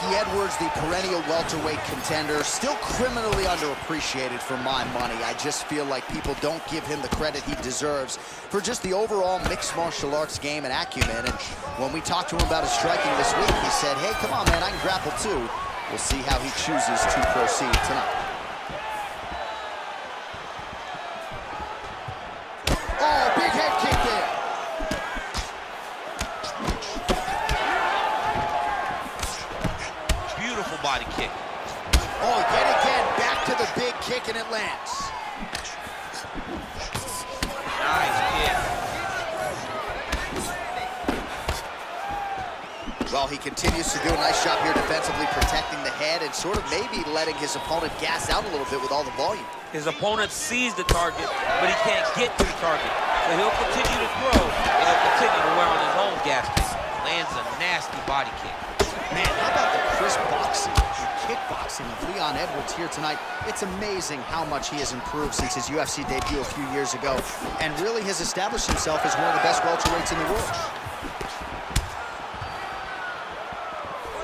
Mikey Edwards, the perennial welterweight contender, still criminally underappreciated for my money. I just feel like people don't give him the credit he deserves for just the overall mixed martial arts game and acumen. And when we talked to him about his striking this week, he said, hey, come on, man, I can grapple too. We'll see how he chooses to proceed tonight. Oh, big head kick there. Beautiful body kick. Oh, yet again, back to the big kick, and it lands. Nice kick. Well, he continues to do a nice job here defensively, protecting the head and sort of maybe letting his opponent gas out a little bit with all the volume. His opponent sees the target, but he can't get to the target. So he'll continue to throw, and he'll continue to wear on his own gas tank. Lands a nasty body kick. Man, how about the crisp boxing and kickboxing of Leon Edwards here tonight? It's amazing how much he has improved since his UFC debut a few years ago, and really has established himself as one of the best welterweights in the world.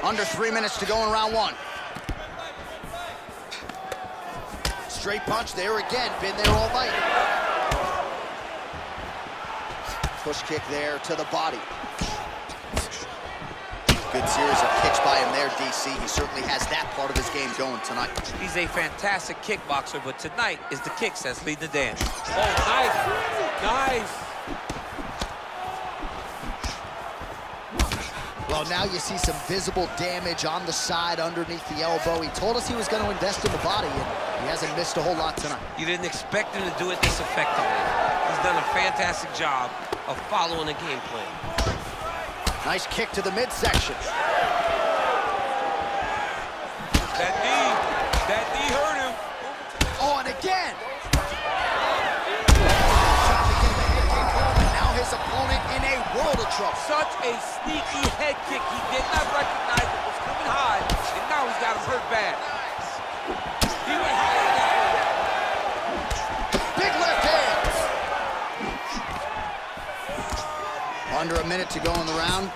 Under 3 minutes to go in round one. Straight punch there again, been there all night. Push kick there to the body. Good series of kicks by him there, DC. He certainly has that part of his game going tonight. He's a fantastic kickboxer, but tonight is the kicks that's leading the dance. Oh, nice. Nice. Well, now you see some visible damage on the side underneath the elbow. He told us he was going to invest in the body, and he hasn't missed a whole lot tonight. You didn't expect him to do it this effectively. He's done a fantastic job of following the game plan. Nice kick to the midsection. That knee hurt him. Oh, and again. Trying to get the head kick home, and now his opponent in a world of trouble. Such a sneaky head kick. He did not recognize it was coming high, and now he's got him hurt bad. He went high on that one. Big left hands. Under a minute to go in the round.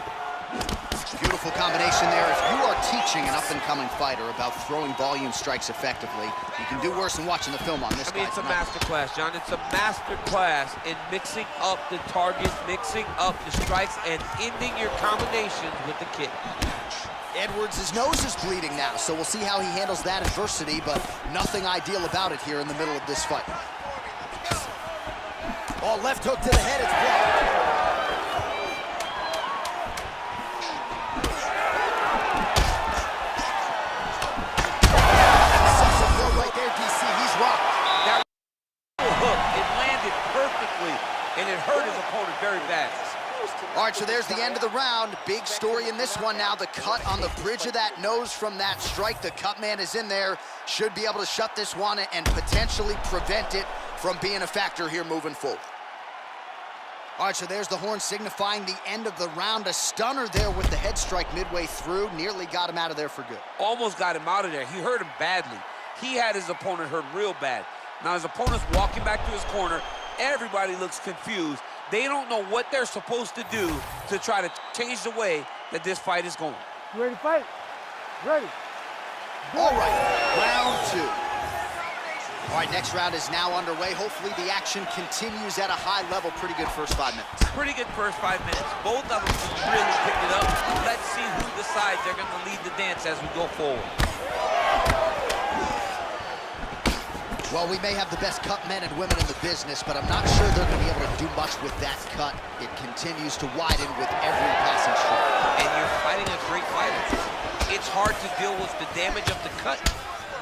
Beautiful combination there. If you are teaching an up-and-coming fighter about throwing volume strikes effectively, you can do worse than watching the film on this guy. It's a master class, John. It's a master class in mixing up the target, mixing up the strikes, and ending your combinations with the kick. Edwards' nose is bleeding now, so we'll see how he handles that adversity, but nothing ideal about it here in the middle of this fight. Oh, left hook to the head, it's blocked. Very bad. All right, so there's the end of the round. Big story in this one now. The cut on the bridge of that nose from that strike. The cut man is in there. Should be able to shut this one and potentially prevent it from being a factor here moving forward. All right, so there's the horn signifying the end of the round. A stunner there with the head strike midway through. Nearly got him out of there for good. Almost got him out of there. He hurt him badly. He had his opponent hurt real bad. Now his opponent's walking back to his corner. Everybody looks confused. They don't know what they're supposed to do to try to change the way that this fight is going. You ready to fight? Ready. All right, round two. All right, next round is now underway. Hopefully the action continues at a high level. Pretty good first 5 minutes. Pretty good first 5 minutes. Both of them really picked it up. Let's see who decides they're going to lead the dance as we go forward. Well, we may have the best cut men and women in the business, but I'm not sure they're going to be able to do much with that cut. It continues to widen with every passing stroke. And you're fighting a great fighter. It's hard to deal with the damage of the cut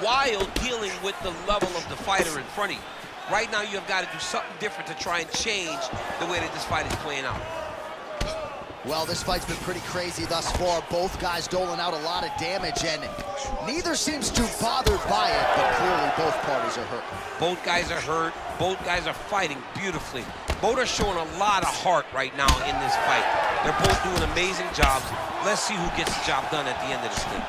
while dealing with the level of the fighter in front of you. Right now, you have got to do something different to try and change the way that this fight is playing out. Well, this fight's been pretty crazy thus far. Both guys doling out a lot of damage, and neither seems too bothered by it, but clearly both parties are hurt. Both guys are hurt. Both guys are fighting beautifully. Both are showing a lot of heart right now in this fight. They're both doing amazing jobs. Let's see who gets the job done at the end of this thing.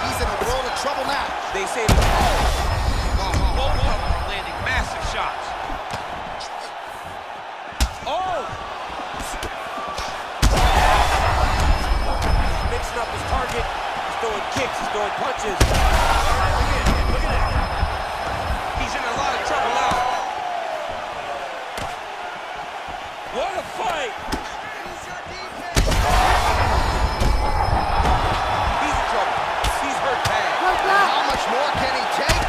He's in a world of trouble now. They say that both of them are landing massive shots. Oh! setting up his target. He's throwing kicks, he's throwing punches. Look at that. He's in a lot of trouble now. What a fight! He's in trouble. He's hurt bad. How much more can he take?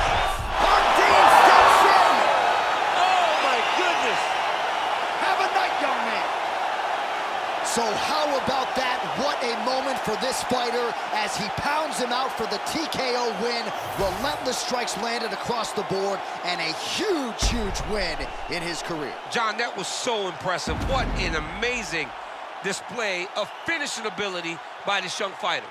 Mark Dean steps in. Oh my goodness! Have a night, young man. So how about that? What a moment for this fighter as he pounds him out for the TKO win. Relentless strikes landed across the board and a huge, huge win in his career. John, that was so impressive. What an amazing display of finishing ability by this young fighter.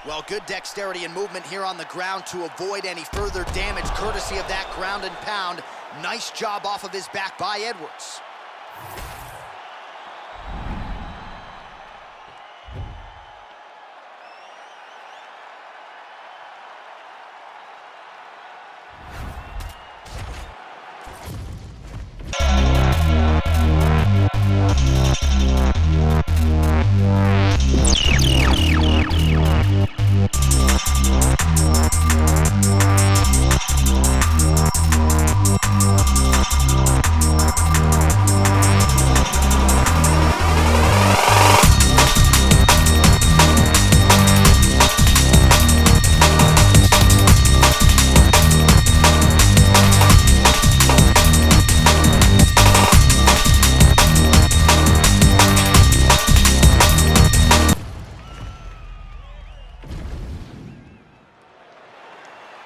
Well, good dexterity and movement here on the ground to avoid any further damage, courtesy of that ground and pound. Nice job off of his back by Edwards.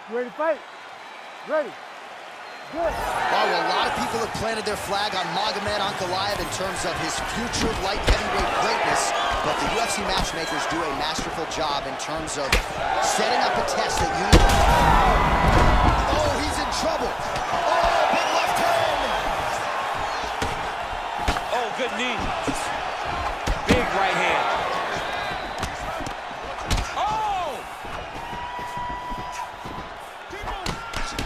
You ready to fight? Ready. Good. Well, a lot of people have planted their flag on Magomed Ankalaev in terms of his future light heavyweight greatness, but the UFC matchmakers do a masterful job in terms of setting up a test that you... Oh, he's in trouble. Oh, big left hand. Oh, good knee. Big right hand.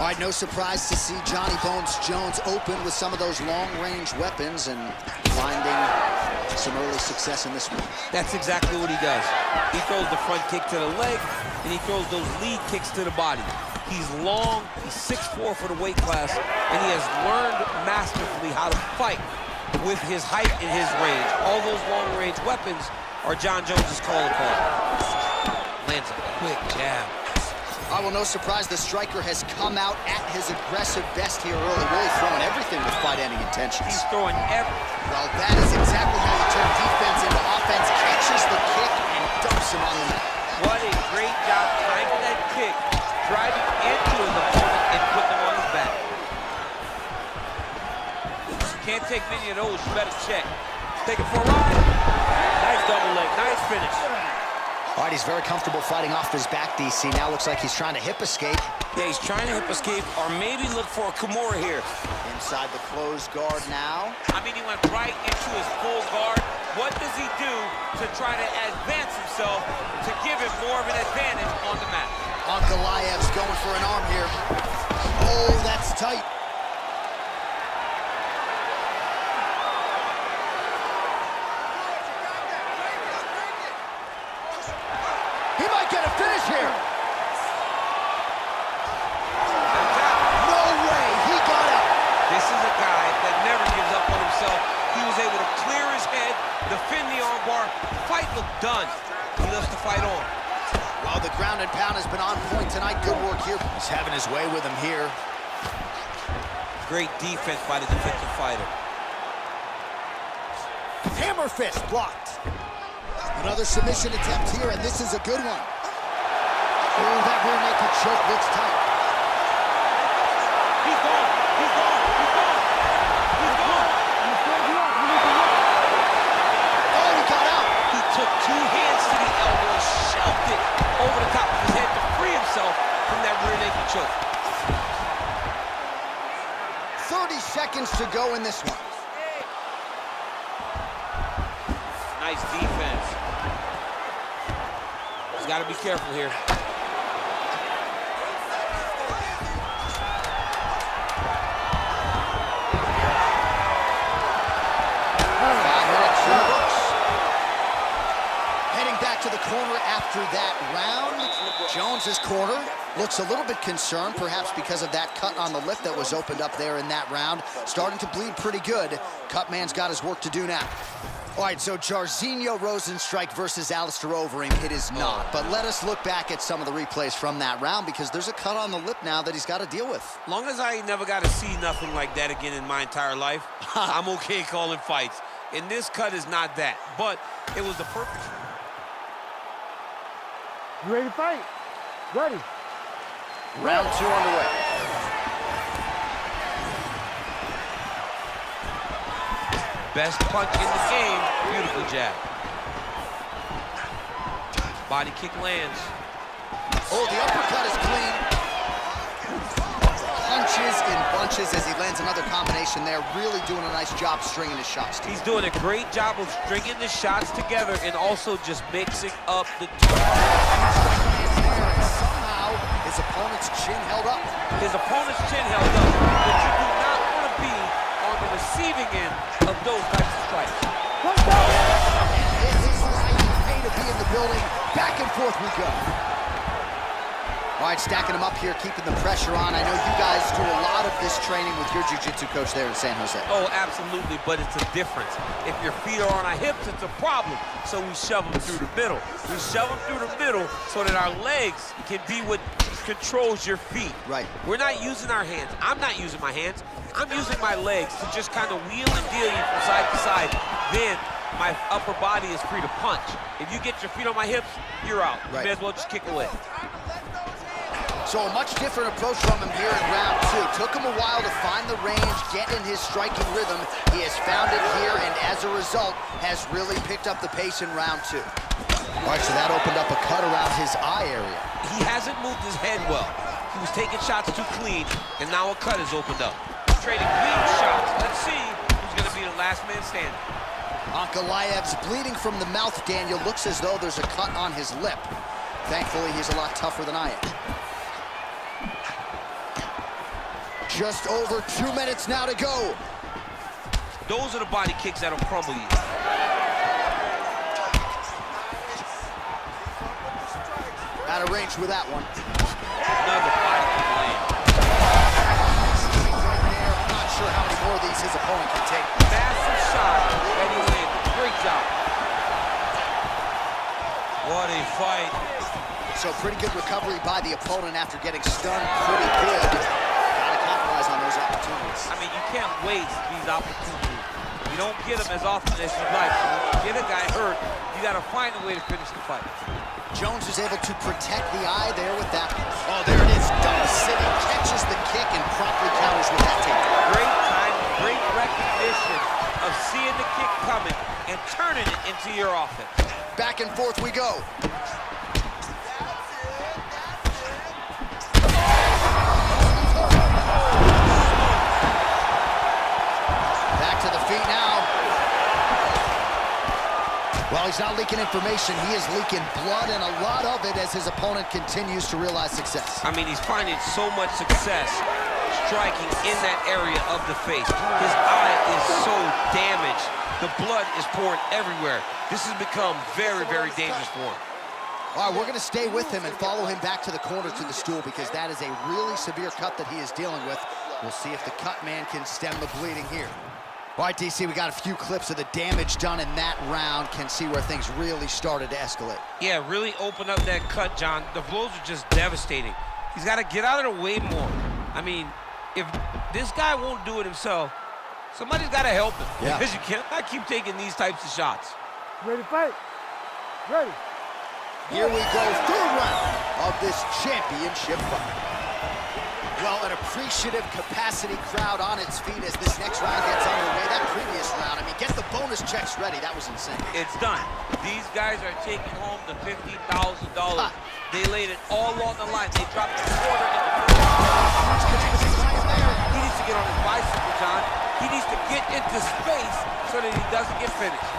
All right, no surprise to see Johnny Bones Jones open with some of those long-range weapons and finding some early success in this one. That's exactly what he does. He throws the front kick to the leg, and he throws those lead kicks to the body. He's long, he's 6'4" for the weight class, and he has learned masterfully how to fight with his height and his range. All those long-range weapons are Jon Jones's calling card. Lands a quick jab. Well, no surprise, the striker has come out at his aggressive best here early, really throwing everything with fight-ending intentions. He's throwing Well, that is exactly how you turn defense into offense. Catches the kick and dumps him on the mat. What a great job timing that kick, driving into his opponent and putting him on his back. Can't take many of those, you better check. Take it for a ride. Nice double leg, nice finish. All right, he's very comfortable fighting off his back, DC. Now looks like he's trying to hip escape. Yeah, he's trying to hip escape or maybe look for a Kimura here. Inside the closed guard now. I mean, he went right into his full guard. What does he do to try to advance himself to give him more of an advantage on the mat? Ankalaev's going for an arm here. Oh, that's tight. He might get a finish here. No way, he got out. This is a guy that never gives up on himself. He was able to clear his head, defend the armbar. Fight looked done. He lets the fight on. Well, the ground and pound has been on point tonight. Good work here. He's having his way with him here. Great defense by the defensive fighter. Hammer fist blocked. Another submission attempt here, and this is a good one. Oh, that rear naked choke looks tight. He's gone. He's gone. He's gone. He's gone. Oh, he got out. He took two hands to the elbow and shoved it over the top of his head to free himself from that rear naked choke. 30 seconds to go in this one. Nice defense. He's got to be careful here. after that round, Jones's corner looks a little bit concerned, perhaps because of that cut on the lip that was opened up there in that round. Starting to bleed pretty good. Cutman's got his work to do now. All right, so Jairzinho Rozenstruik versus Alistair Overeem, it is not. But let us look back at some of the replays from that round, because there's a cut on the lip now that he's got to deal with. Long as I never got to see nothing like that again in my entire life, I'm okay calling fights. And this cut is not that, but it was the perfect. You ready to fight? Ready. Round 2 underway. Best punch in the game. Beautiful jab. Body kick lands. Oh, the uppercut is clean. Punches in bunches as he lands another combination there. Really doing a nice job stringing his shots. He's doing a great job of stringing the shots together and also just mixing up the two. Somehow, his opponent's chin held up. His opponent's chin held up, but you do not want to be on the receiving end of those types of strikes. And this is why you pay to be in the building. Back and forth we go. All right, stacking them up here, keeping the pressure on. I know you guys do a lot of this training with your jiu-jitsu coach there in San Jose. Oh, absolutely, but it's a difference. If your feet are on our hips, it's a problem. So we shove them through the middle. We shove them through the middle so that our legs can be what controls your feet. Right. We're not using our hands. I'm not using my hands. I'm using my legs to just kind of wheel and deal you from side to side. Then my upper body is free to punch. If you get your feet on my hips, you're out. Right. You may as well just kick away. So a much different approach from him here in round 2. Took him a while to find the range, get in his striking rhythm. He has found it here, and as a result, has really picked up the pace in round 2. All right, so that opened up a cut around his eye area. He hasn't moved his head well. He was taking shots too clean, and now a cut has opened up. Trading clean shots. Let's see who's going to be the last man standing. Ankalaev's bleeding from the mouth, Daniel. Looks as though there's a cut on his lip. Thankfully, he's a lot tougher than I am. Just over 2 minutes now to go. Those are the body kicks that'll crumble you. Out of range with that one. Another body kick land. Right there. I'm not sure how many more of these his opponent can take. Massive shot that he landed. Great job. What a fight. So pretty good recovery by the opponent after getting stunned pretty good. Gotta capitalize on those opportunities. I mean, you can't waste these opportunities. You don't get them as often as you'd like. So when you get a guy hurt, you got to find a way to finish the fight. Jones is able to protect the eye there with that. Oh, there it is. Double city. Catches the kick and promptly counters with that takedown. Great time, great recognition of seeing the kick coming and turning it into your offense. Back and forth we go. Back to the feet now. Well, he's not leaking information. He is leaking blood, and a lot of it as his opponent continues to realize success. I mean, he's finding so much success striking in that area of the face. His eye is so damaged. The blood is pouring everywhere. This has become very, very dangerous for him. All right, we're going to stay with him and follow him back to the corner to the stool because that is a really severe cut that he is dealing with. We'll see if the cut man can stem the bleeding here. All right, DC, we got a few clips of the damage done in that round. Can see where things really started to escalate. Yeah, really open up that cut, John. The blows are just devastating. He's got to get out of the way more. I mean, if this guy won't do it himself, somebody's got to help him. Yeah. Because you cannot keep taking these types of shots. Ready to fight? Ready. Here we go, third round of this championship fight. Well, an appreciative capacity crowd on its feet as this next round gets underway. That previous round, I mean, get the bonus checks ready. That was insane. It's done. These guys are taking home the $50,000. They laid it all on the line. They dropped a quarter in the first. He needs to get on his bicycle, John. He needs to get into space so that he doesn't get finished.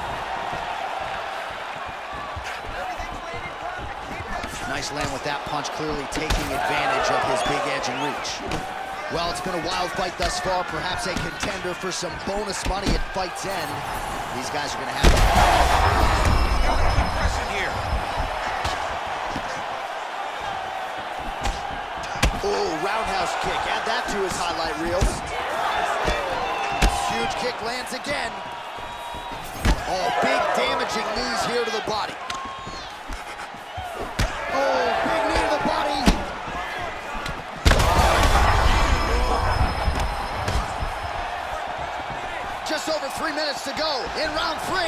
Nice land with that punch, clearly taking advantage of his big edge and reach. Well, it's been a wild fight thus far, perhaps a contender for some bonus money at fight's end. These guys are going to have to... Keep pressing here. Oh, roundhouse kick. Add that to his highlight reels. Huge kick lands again. Oh, big damaging knees here to the body. Oh, big knee to the body. Just over 3 minutes to go in round 3.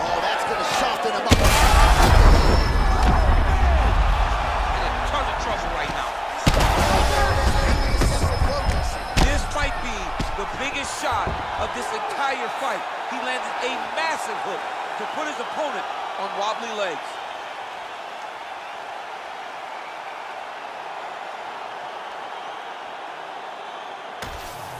Oh, that's gonna soften him up. In a ton of trouble right now. This might be the biggest shot of this entire fight. He landed a massive hook to put his opponent on wobbly legs.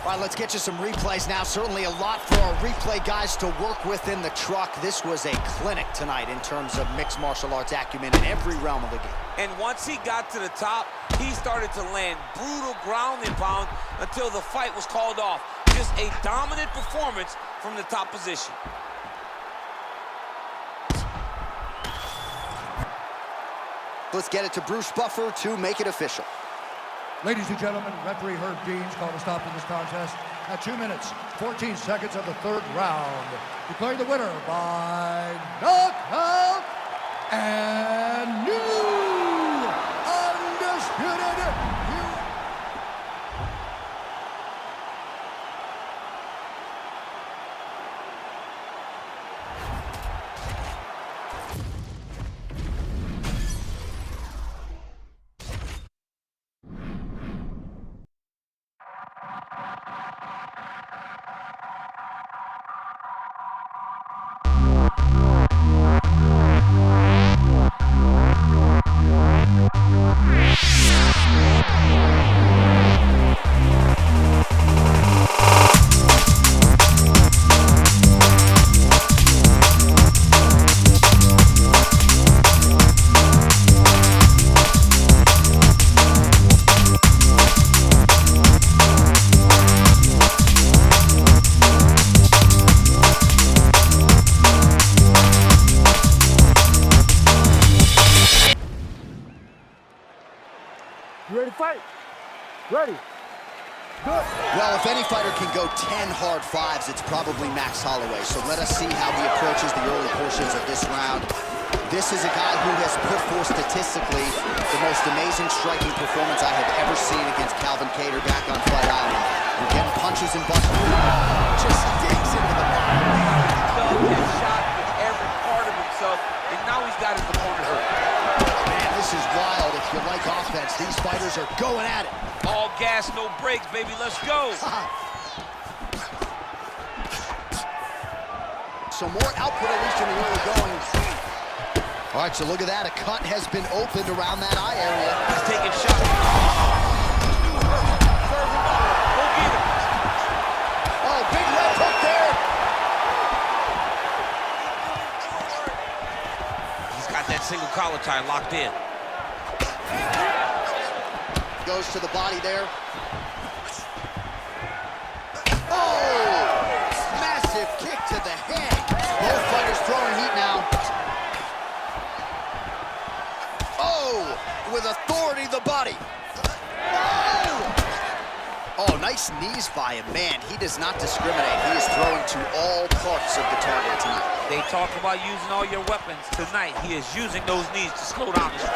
All right, let's get you some replays now. Certainly a lot for our replay guys to work with in the truck. This was a clinic tonight in terms of mixed martial arts acumen in every realm of the game. And once he got to the top, he started to land brutal ground and pound until the fight was called off. Just a dominant performance from the top position. Let's get it to Bruce Buffer to make it official. Ladies and gentlemen, referee Herb Deans called a stop to this contest at 2 minutes, 14 seconds of the 3rd round. Declaring the winner by knockout and new undisputed You ready to fight? Ready. Good. Well, if any fighter can go 10 hard fives, it's probably Max Holloway. So let us see how he approaches the early portions of this round. This is a guy who has put forth statistically the most amazing striking performance I have ever seen against Calvin Kattar back on Fight Island. We're getting punches and buttons. Just digs into the body. He has shot with every part of himself, and now he's got his opponent hurt. Man, this is wild. If you like offense, these fighters are going at it. All gas, no brakes, baby. Let's go. So more output, at least in the early going. All right, so look at that. A cut has been opened around that eye area. He's taking shots. Serve him up. Go get him. Oh, big left hook there. He's got that single collar tie locked in. Goes to the body there. Oh! Massive kick to the head. Both fighters throwing heat now. Oh! With authority, the body. Oh, nice knees by him. Man, he does not discriminate. He is throwing to all parts of the target tonight. They talk about using all your weapons. Tonight, he is using those knees to slow down his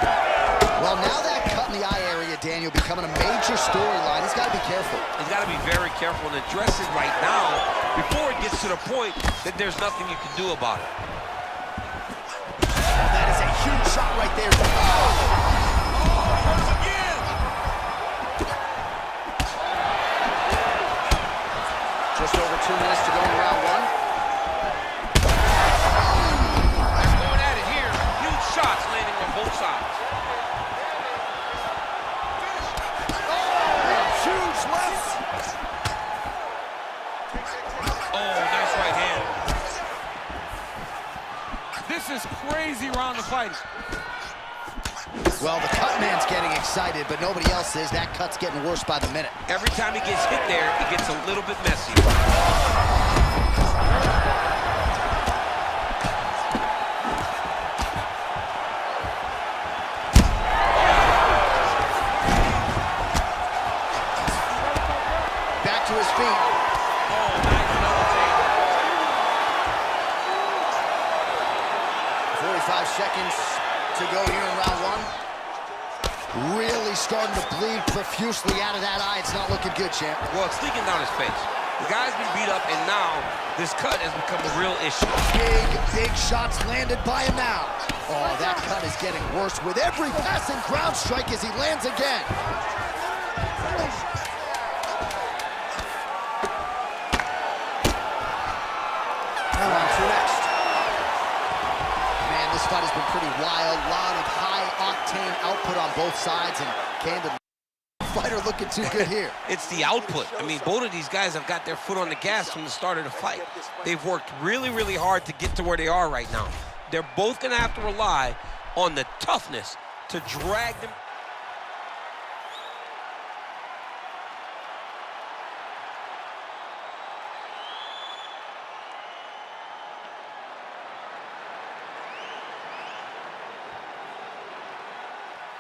Well, now that cut in the eye area, Daniel, becoming a major storyline. He's got to be careful. He's got to be very careful and address it right now before it gets to the point that there's nothing you can do about it. That is a huge shot right there. Just over 2 minutes to go in round 1. They're going at it here. Huge shots landing on both sides. Huge left. Oh, nice right hand. This is crazy round of fighting. Well, the cut man's getting excited, but nobody else is. That cut's getting worse by the minute. Every time he gets hit there, it gets a little bit messy. his feet. Oh, nice double take. 45 seconds to go here in round one. Really starting to bleed profusely out of that eye. It's not looking good, champ. Well, it's leaking down his face. The guy's been beat up, and now this cut has become a real issue. Big shots landed by him now. Oh, that cut is getting worse with every passing ground strike as he lands again. Now on to next. Man, this fight has been pretty wild. A lot of high-octane output on both sides, and candidly, fighter looking too good here. It's the output. I mean, both of these guys have got their foot on the gas from the start of the fight. They've worked really, really hard to get to where they are right now. They're both going to have to rely on the toughness to drag them.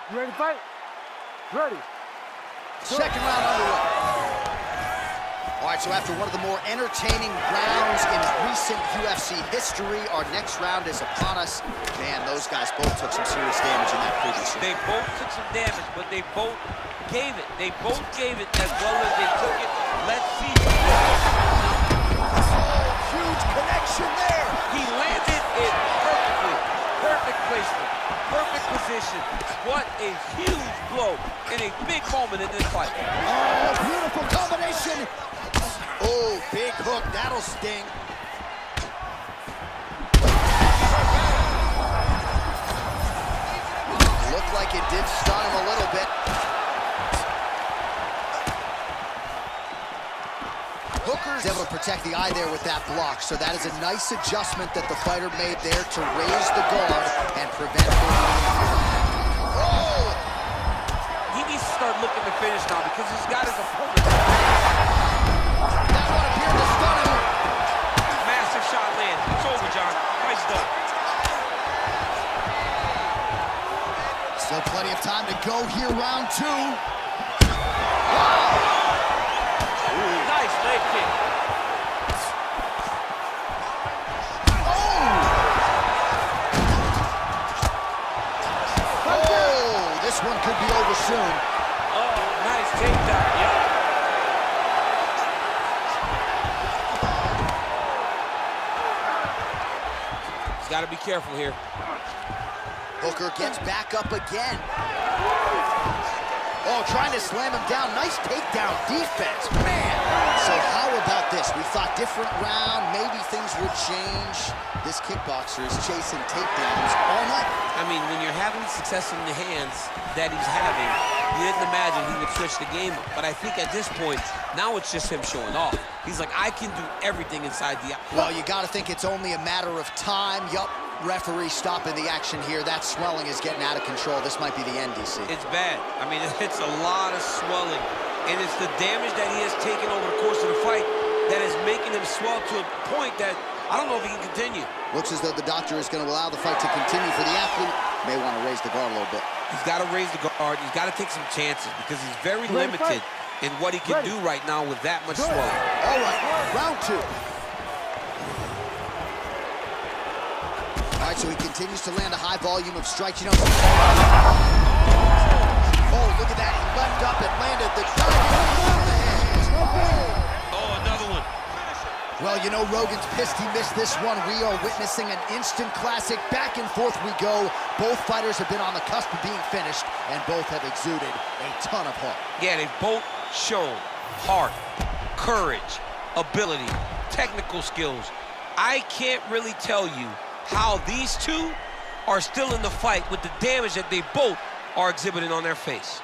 You ready to fight? Ready. Second round underway. All right, so after one of the more entertaining rounds in recent UFC history, our next round is upon us. Man, those guys both took some serious damage in that previous round. They both took some damage, but they both gave it. They both gave it as well as they took it. Let's see. Oh, huge connection there. He landed it perfectly. Perfect placement. Perfect position. What a huge blow in a big moment in this fight. Oh, beautiful combination. Oh, big hook. That'll sting. Looked like it did stun him a little bit. Hooker's able to protect the eye there with that block, so that is a nice adjustment that the fighter made there to raise the guard and prevent oh! He needs to start looking to finish now because he's got his opponent. That one appeared to stun him. Massive shot land. It's over, John. Fight's done. Still plenty of time to go here, round two. Wow! Nice leg kick. Oh, this one could be over soon. Oh, nice takedown. Yep. He's got to be careful here. Hooker gets back up again. Oh, trying to slam him down. Nice takedown defense, man. So how about this? We thought different round, maybe things would change. This kickboxer is chasing takedowns all night. I mean, when you're having success in the hands that he's having, you didn't imagine he would switch the game up. But I think at this point, now it's just him showing off. He's like, I can do everything inside the... Well, you got to think it's only a matter of time. Yup, referee stopping the action here. That swelling is getting out of control. This might be the end, DC. It's bad. I mean, it's a lot of swelling. And it's the damage that he has taken over the course of the fight that is making him swell to a point that I don't know if he can continue. Looks as though the doctor is going to allow the fight to continue for the athlete. May want to raise the guard a little bit. He's got to raise the guard. He's got to take some chances because he's very limited in what he can do right now with that much swelling. All right, round two. All right, so he continues to land a high volume of strikes. You know. Oh, look at that. He leapt up and landed the Oh, another one. Well, you know, Rogan's pissed he missed this one. We are witnessing an instant classic. Back and forth we go. Both fighters have been on the cusp of being finished, and both have exuded a ton of heart. Yeah, they've both shown heart, courage, ability, technical skills. I can't really tell you how these two are still in the fight with the damage that they both are exhibiting on their face.